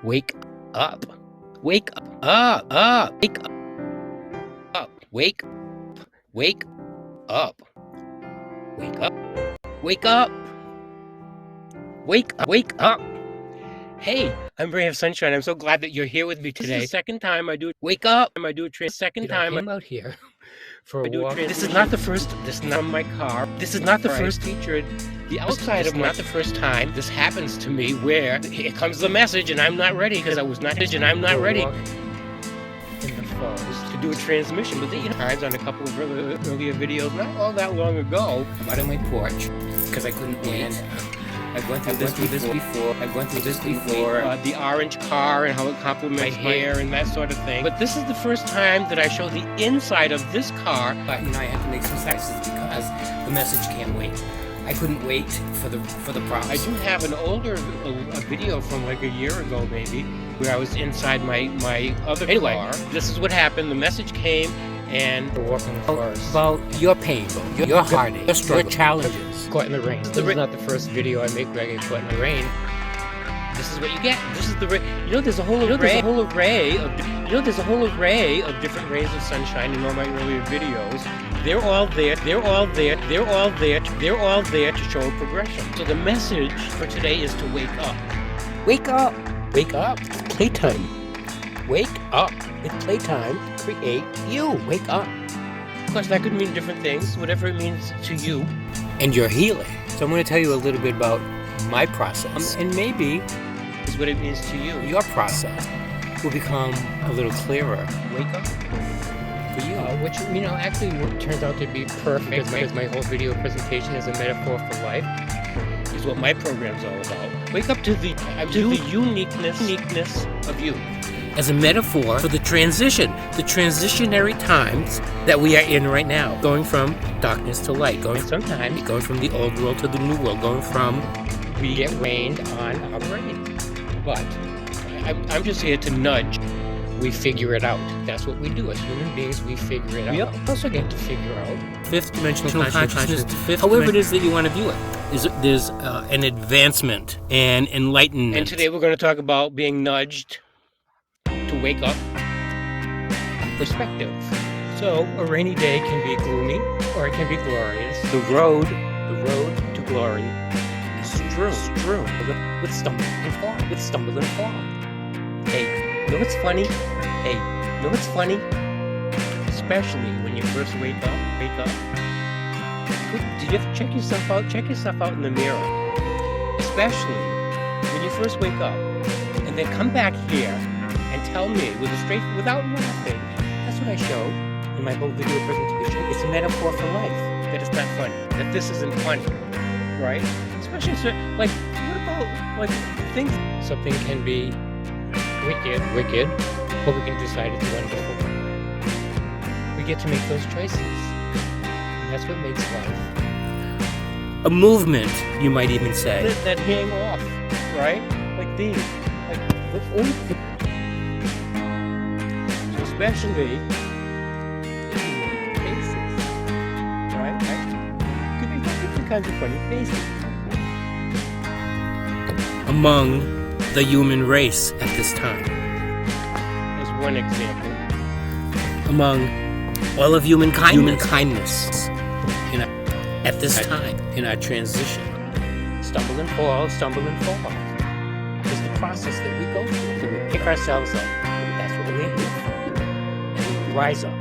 Wake up. Wake up. Wake up. Wake up. Wake up. Wake up. Wake up. Wake up. Wake up. Hey, I'm Ray of Sunshine. I'm so glad that you're here with me today. This is the second time I do it. Wake up. I do a second time I'm out here for a walk. This is not the first. This is not my car. This is not the first featured. The outside of not the first time this happens to me, where here comes the message and I'm not ready because I was not and I'm not ready in the forest to do a transmission. But times on a couple of earlier videos, not all that long ago, out on my porch because I couldn't wait. I've went through this before. I've went through this before. The orange car and how it complements my hair and that sort of thing. But this is the first time that I show the inside of this car. But I have to make some sacrifices because the message can't wait. I couldn't wait for the props. I do have an older a video from like a year ago maybe, where I was inside my other car. This is what happened. The message came and we're walking the forest. About your pain, your heartache, your struggle, your challenges. Caught in the rain. This is not the first video I make where I get caught in the rain. This is what you get. This is the there's a whole array of different rays of sunshine in all my earlier videos. They're all there to show a progression. So the message for today is to wake up. Wake up. Wake up. Playtime. Wake up. It's playtime. Create you. Wake up. Of course, that could mean different things, whatever it means to you. And your healing. So I'm going to tell you a little bit about my process. And maybe is what it means to you. Your process will become a little clearer. Wake up. For you. Which, actually turns out to be perfect because my whole video presentation is a metaphor for life. Is what my program's all about. Wake up to the uniqueness of you. As a metaphor for the transitionary times that we are in right now. Going from darkness to light. Going from the old world to the new world. Going from we get rained on our brain. But I'm just here to nudge. We figure it out. That's what we do as human beings. We figure it out. We also get to figure out fifth dimensional consciousness. However it is that you want to view it. There's an advancement and enlightenment. And today we're going to talk about being nudged to wake up. Perspective. So a rainy day can be gloomy or it can be glorious. The road to glory is strewn with stumble and fall. Hey. You know what's funny? Especially when you first wake up. Did you ever check yourself out? Check yourself out in the mirror. Especially when you first wake up. And then come back here and tell me without laughing. That's what I show in my whole video presentation. It's a metaphor for life. That it's not funny. That this isn't funny. Right? Especially, what about, things? Something can be wicked, or we can decide it's wonderful. We get to make those choices. And that's what makes life. A movement, you might even say. That hang off, right? Like these. So especially faces. Right? Could be different kinds of funny faces. Among the human race at this time. As one example. Among all of human kindness at this time in our transition. Stumble and fall. It's the process that we go through. We pick ourselves up. That's what we're here for. And we rise up.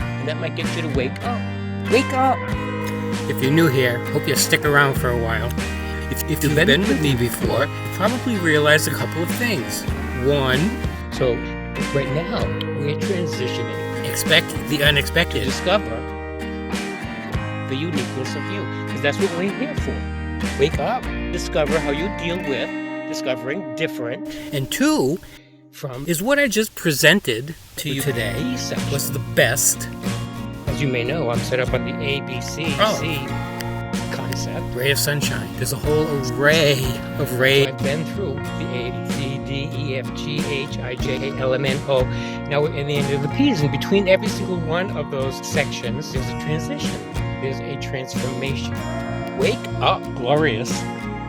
And that might get you to wake up. Wake up! If you're new here, hope you'll stick around for a while. If you've been with me before, you probably realized a couple of things. One, so right now, we're transitioning. Expect the unexpected. To discover the uniqueness of you. Because that's what we're here for. Wake up. Discover how you deal with discovering different. And two, is what I just presented to you today was the best. As you may know, I'm set up on the ABC concept. Ray of sunshine. There's a whole array of rays. I've been through the A, B, C, D, E, F, G, H, I, J, L, M, N, O. Now we're in the end of the P's. And between every single one of those sections, there's a transition. There's a transformation. Wake up, glorious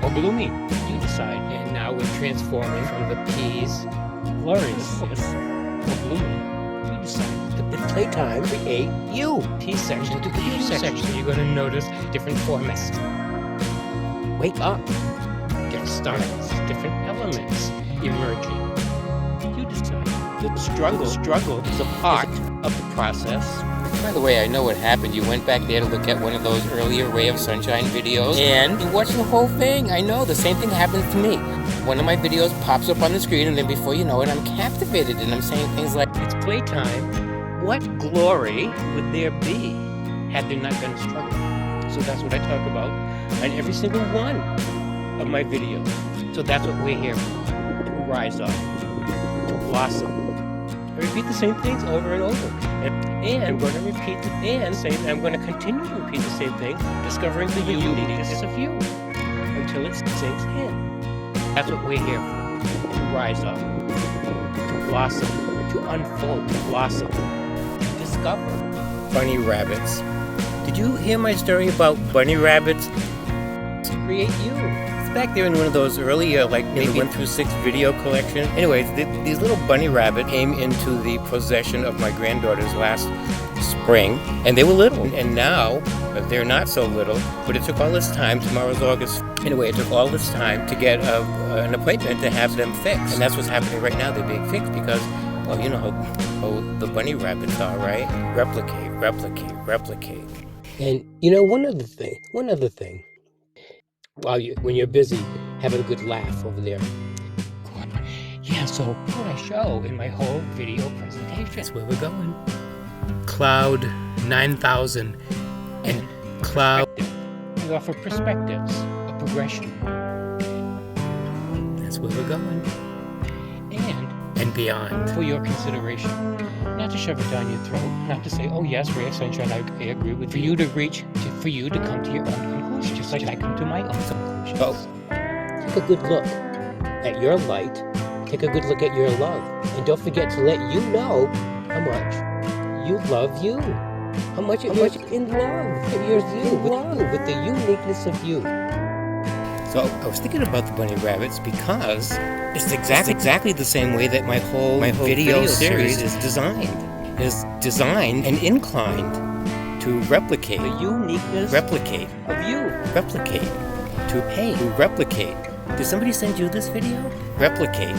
or gloomy. You decide. And now we're transforming from the peas, gloriousness, to blooming. You decide. It's playtime. Create you. P section to the Q section. You're going to notice different formats. Wake up. Different styles, different elements emerging. You decide. The struggle is a part of the process. By the way, I know what happened. You went back there to look at one of those earlier Ray of Sunshine videos, and you watched the whole thing. I know, the same thing happens to me. One of my videos pops up on the screen, and then before you know it, I'm captivated, and I'm saying things like, it's playtime. What glory would there be had there not been a struggle? So that's what I talk about on every single one of my videos. So that's what we're here for. To rise up, to blossom. I repeat the same things over and over. And I'm going to repeat I'm going to continue to repeat the same thing, discovering the uniqueness of you until it sinks in. That's what we're here for. To rise up, to blossom, to unfold, to blossom, to discover. Bunny rabbits. Did you hear my story about bunny rabbits? To create you. It's back there in one of those early, maybe 1 through 6 video collection. Anyways, these little bunny rabbits came into the possession of my granddaughters last spring, and they were little. And now, they're not so little, but it took all this time. Tomorrow's August. Anyway, it took all this time to get an appointment to have them fixed. And that's what's happening right now. They're being fixed because, well, you know how the bunny rabbits are, right? Replicate, replicate, replicate. And, you know, one other thing. When you're busy having a good laugh over there. Yeah, so what I show in my whole video presentation. That's where we're going. Cloud 9000 and Cloud. We offer perspectives, a progression. That's where we're going. And beyond. For your consideration. Not to shove it down your throat. Not to say, oh yes, Ray of Sunshine, I agree with you. For you to come to your own conclusions, just like I come to my own conclusions. Oh. Take a good look at your light. Take a good look at your love. And don't forget to let you know how much you love you. How much you're in love. With the uniqueness of you. So I was thinking about the bunny rabbits because it's exactly the same way that my whole video series is designed. Is designed and inclined to replicate the uniqueness of you. Replicate. To replicate. Did somebody send you this video? Replicate.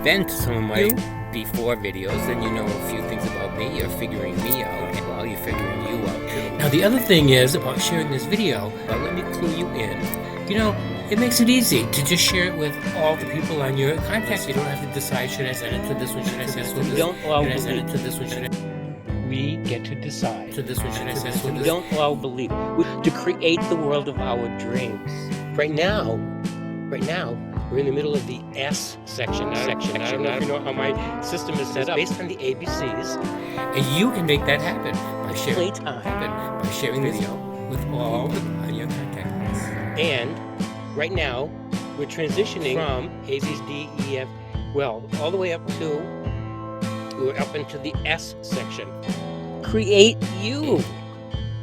Then to some of my before videos, then you know a few things about me. You're figuring me out. Well, you're figuring you out too. Now the other thing is about sharing this video. Let me clue you in. You know, it makes it easy to just share it with all the people on your contacts. You don't have to decide, should I send it to this one, should I send it to this one, should I send it to this one, should I... We get to decide. To this one, should I send it to this one? We don't allow belief. To create the world of our dreams. Right now, we're in the middle of the S section. I don't know if you know how my system is set up. Based on the ABCs. And you can make that happen by sharing the video with all on your contact list. And right now, we're transitioning from A, B, D, E, F, well, all the way up into the S section. Create you.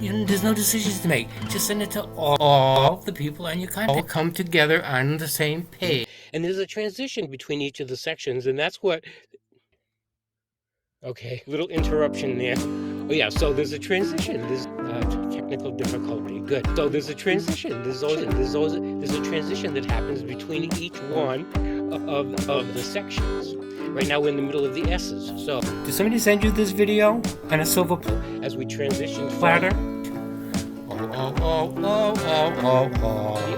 There's no decisions to make. Just send it to all the people on your contact. All come together on the same page. And there's a transition between each of the sections, and that's what... Okay, little interruption there. Oh yeah, so there's a transition. There's technical difficulty. Good. So there's a transition. There's a transition that happens between each one of the sections. Right now we're in the middle of the S's. So, did somebody send you this video on a silver as we transition platter? The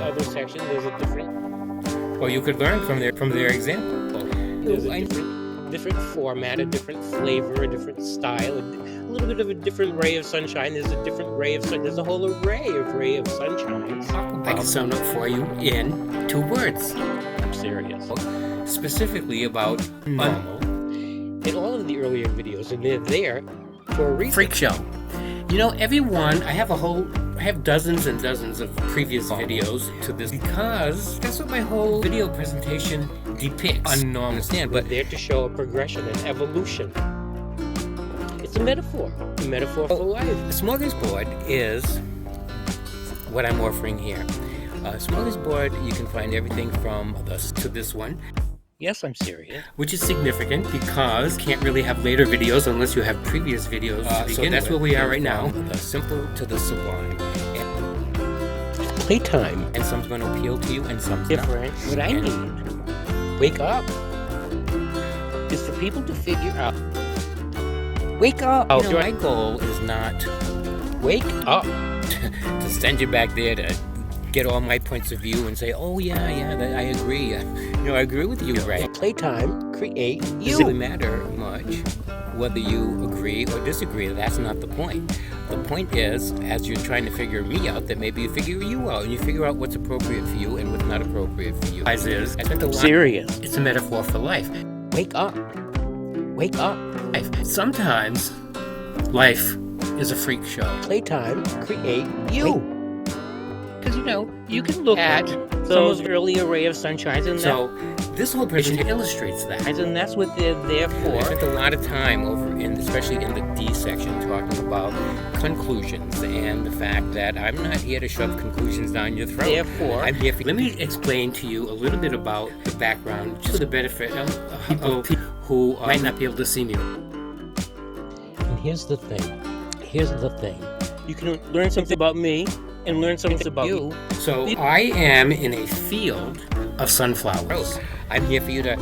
other section, there's a different. Well, you could learn from their example. There's a different format, a different flavor, a different style, a little bit of a different ray of sunshine. There's a different ray of sun. There's a whole array of ray of sunshines. I can sum up for you in 2 words. I'm serious. Specifically about normal. In all of the earlier videos, and they're there for a reason. Freak show. You know, everyone, I have dozens and dozens of previous videos to this because that's what my whole video presentation depicts. Unnormal. Understand, but they're to show a progression, an evolution. It's a metaphor for life. A smorgasbord is what I'm offering here. Smorgasbord, you can find everything from this to this one. Yes, I'm serious. Which is significant because can't really have later videos unless you have previous videos to begin so that's where we are right now. The simple to the sublime. Playtime. And some's going to appeal to you and some's different. Not. What I need, wake up, is for people to figure out. Wake up! You know, my goal is not wake up to send you back there to get all my points of view and say, oh yeah, I agree. I agree with you, right? Playtime, create you. It doesn't really matter much whether you agree or disagree. That's not the point. The point is, as you're trying to figure me out, that maybe you figure you out and you figure out what's appropriate for you and what's not appropriate for you. I spent a lot. Serious. It's a metaphor for life. Wake up. Wake up. Sometimes life is a freak show. Playtime, create you. Because you can look at those early array of sunshines, and so this whole presentation illustrates that, and that's what they're there for. I spent a lot of time especially in the D section, talking about conclusions and the fact that I'm not here to shove conclusions down your throat. Therefore, I'm here for. Let me explain to you a little bit about the background, just for the benefit of people who might not be able to see me. And here's the thing. You can learn something about me and learn something about you. So I am in a field of sunflowers. I'm here for you to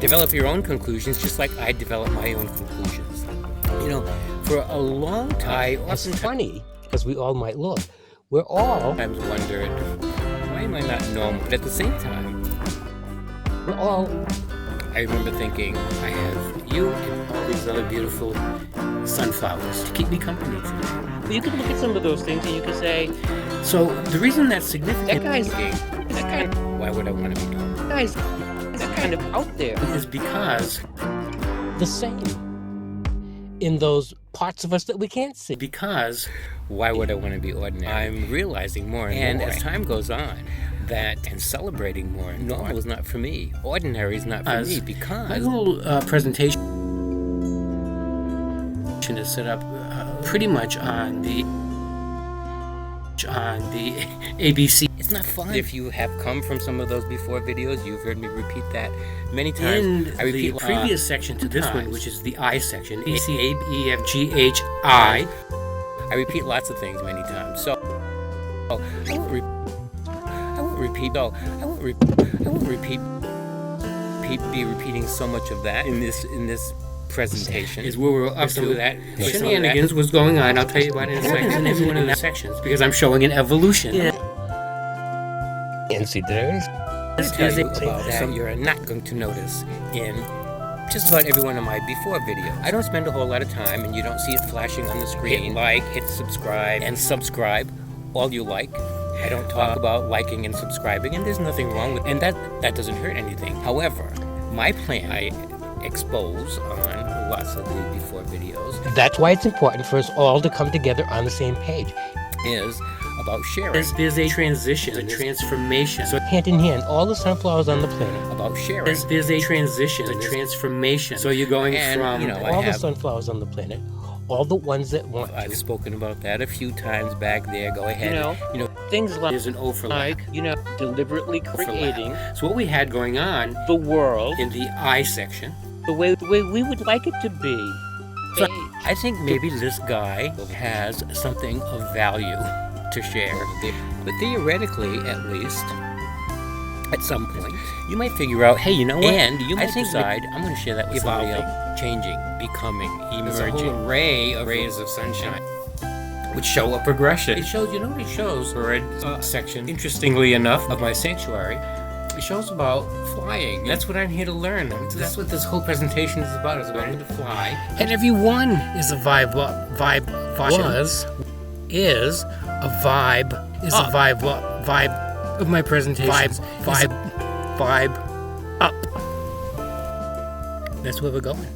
develop your own conclusions, just like I develop my own conclusions. For a long time, it's funny, because we all might look. We're all sometimes wondered, why am I not normal? But at the same time, I remember thinking, I have you and all these other beautiful sunflowers to keep me company today. Well, you can look at some of those things and you can say, so the reason that's significant, why would I want to be normal? That's kind of out there. Is because the same in those parts of us that we can't see. Because why would I want to be ordinary? I'm realizing more and more as time goes on that and celebrating more. Normal is not for me. Ordinary is not for me because my whole presentation is set up pretty much on the ABC. It's not fun. If you have come from some of those before videos, you've heard me repeat that many times. I repeat the previous section to this one, which is the I section. A, C, A, B, E, F, G, H, I. I repeat lots of things many times. So I won't be repeating so much of that in this presentation. Is where we're up to that. Shenanigans was going on. I'll tell you about it in a second. In every one of the sections, because I'm showing an evolution. Yeah. And see, there's about that you're not going to notice in just about every one of my before videos. I don't spend a whole lot of time, and you don't see it flashing on the screen. Hit subscribe, and subscribe all you like. I don't talk about liking and subscribing, and there's nothing wrong with it, and that doesn't hurt anything. However, my plan, I expose on lots of the before videos. That's why it's important for us all to come together on the same page. Is about sharing. There's a transition, a transformation. So hand in hand, all the sunflowers on the planet. About sharing. There's a transition, a transformation. So you're going from all the sunflowers on the planet, all the ones that want. I've spoken about that a few times back there. Go ahead. Things like there's an overlap. Deliberately creating. So what we had going on, the world in the I section, the way we would like it to be. So I think maybe this guy has something of value to share, but theoretically, at least, at some point, you might figure out, hey, you know what? And you might decide, I'm going to share that with somebody else. Changing, becoming, emerging. There's a whole array of rays of sunshine, which show a progression. It shows, what it shows for a section, interestingly enough, of my sanctuary. It shows about flying. That's what I'm here to learn. That's what this whole presentation is about. It's about to fly. And everyone is a vibe of my presentation. Vibe up. That's where we're going.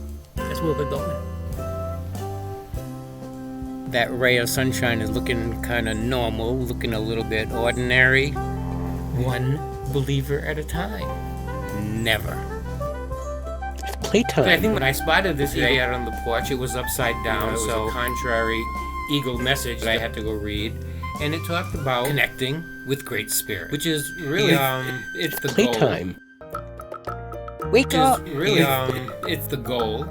That ray of sunshine is looking kind of normal, looking a little bit ordinary. One believer at a time. Never. Playtime. I think when I spotted this today out on the porch, it was upside down, so a contrary eagle message that I had to go read. And it talked about connecting with great spirit, which is really it's the Playtime. Wake goal. up! Really, it's the goal.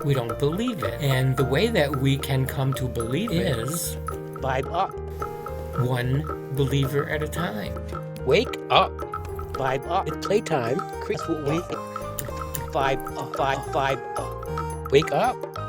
We don't believe it, and the way that we can come to believe it is Vibe up. one believer at a time. Wake up. Vibe up. It's playtime. Chris will wake. Vibe up. Wake up.